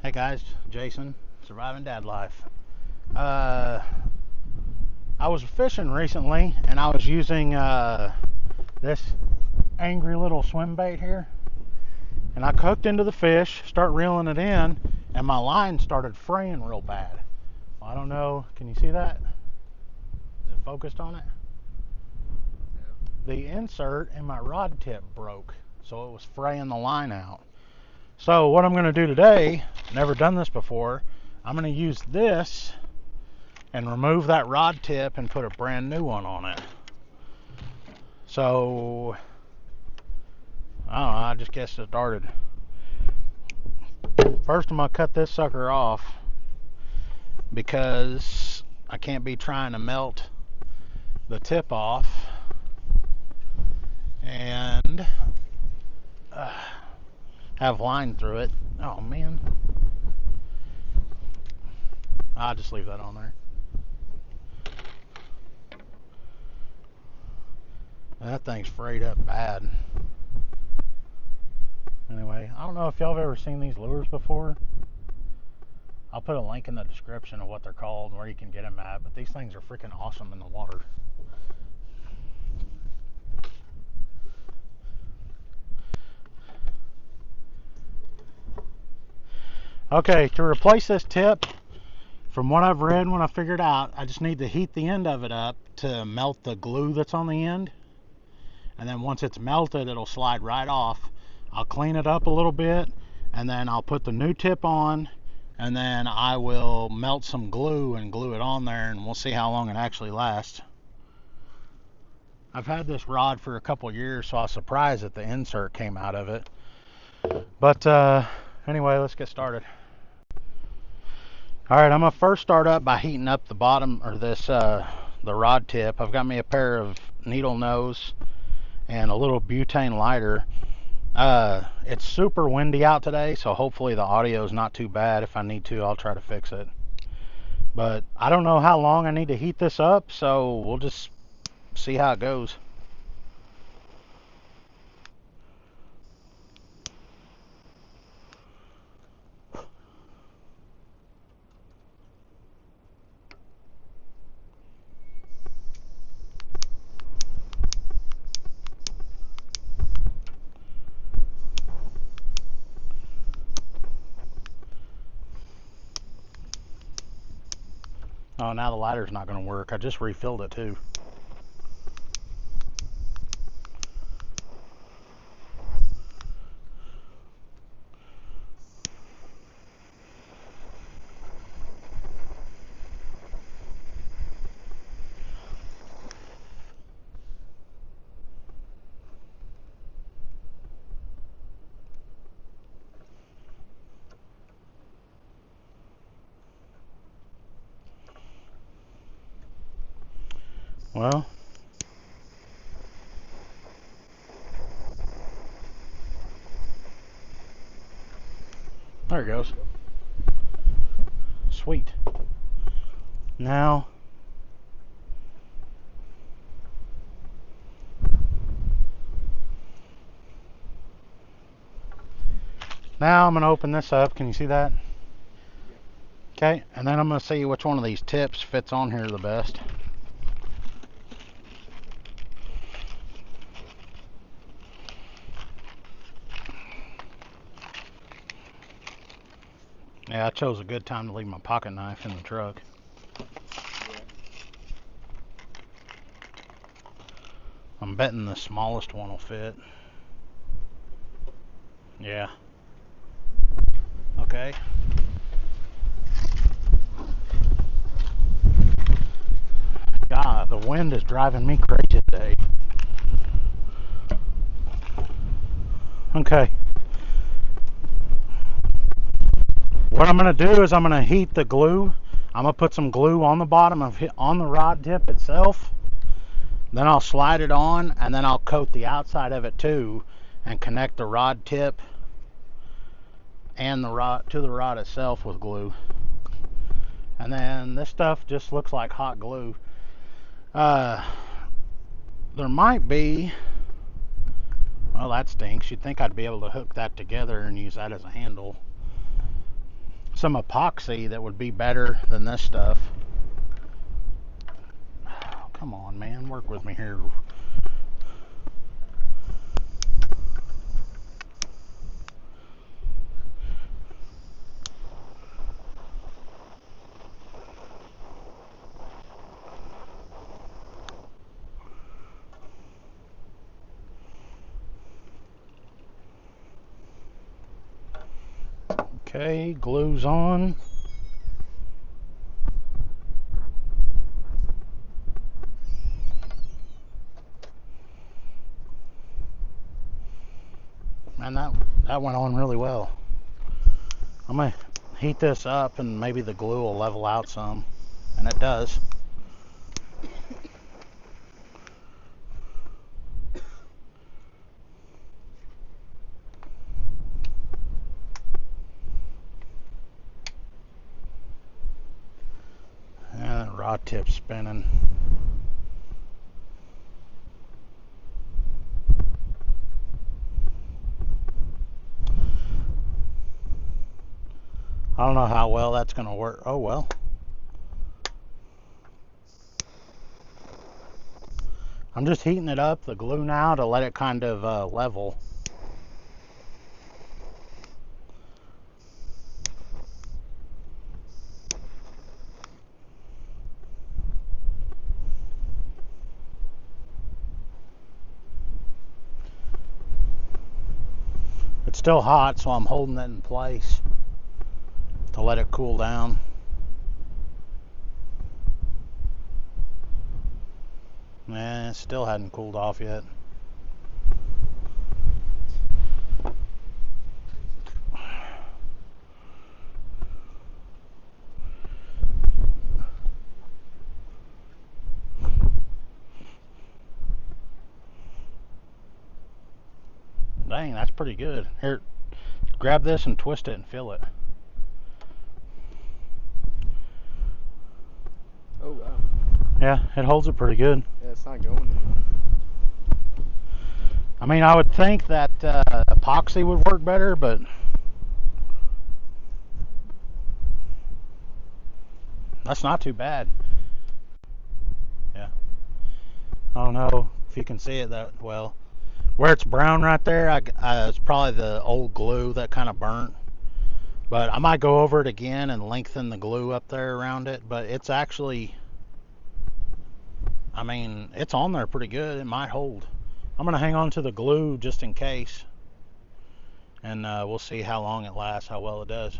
Hey guys, Jason, surviving dad life. I was fishing recently and I was using this angry little swim bait here, and I hooked into the fish, start reeling it in, and my line started fraying real bad. Well, I don't know, can you see that? Is it focused on it? The insert in my rod tip broke, so it was fraying the line out. So what I'm going to do today, never done this before, I'm going to use this and remove that rod tip and put a brand new one on it. So I don't know, I just guess it started. First I'm going to cut this sucker off because I can't be trying to melt the tip off and have line through it. Oh man, I'll just leave that on there. That thing's frayed up bad. Anyway, I don't know if y'all have ever seen these lures before. I'll put a link in the description of what they're called and where you can get them at, but these things are freaking awesome in the water. Okay, to replace this tip, from what I've read and what I figured out, I just need to heat the end of it up to melt the glue that's on the end. And then once it's melted, it'll slide right off. I'll clean it up a little bit, and then I'll put the new tip on, and then I will melt some glue and glue it on there, and we'll see how long it actually lasts. I've had this rod for a couple years, so I was surprised that the insert came out of it. But anyway, let's get started. Alright, I'm going to first start up by heating up the bottom, or this, the rod tip. I've got me a pair of needle nose and a little butane lighter. It's super windy out today, so hopefully the audio is not too bad. If I need to, I'll try to fix it. But I don't know how long I need to heat this up, so we'll just see how it goes. Oh, now the lighter's not going to work. I just refilled it too. Well, there it goes. Sweet. Now I'm going to open this up. Can you see that? Okay, and then I'm going to see which one of these tips fits on here the best. Yeah, I chose a good time to leave my pocket knife in the truck. I'm betting the smallest one will fit. Yeah. Okay. God, the wind is driving me crazy today. Okay. What I'm going to do is I'm going to heat the glue. I'm going to put some glue on the bottom on the rod tip itself. Then I'll slide it on, and then I'll coat the outside of it too and connect the rod tip and the rod to the rod itself with glue. And then this stuff just looks like hot glue. There might be, well, that stinks. You'd think I'd be able to hook that together and use that as a handle. some epoxy that would be better than this stuff. Oh, come on, man, work with me here. Okay, glue's on. Man, that went on really well. I'm gonna heat this up and maybe the glue will level out some, and it does. And that rod tip's spinning. I don't know how well that's going to work. Oh, well. I'm just heating it up, the glue now, to let it kind of level. It's still hot, so I'm holding it in place to let it cool down. Nah, it still hadn't cooled off yet. Dang, that's pretty good. Here, grab this and twist it and feel it. Oh, wow. Yeah, it holds it pretty good. Yeah, it's not going anywhere. I mean, I would think that epoxy would work better, but that's not too bad. Yeah. I don't know if you can see it that well. Where it's brown right there, it's probably the old glue that kind of burnt. But I might go over it again and lengthen the glue up there around it. But it's actually, I mean, it's on there pretty good. It might hold. I'm going to hang on to the glue just in case. And we'll see how long it lasts, how well it does.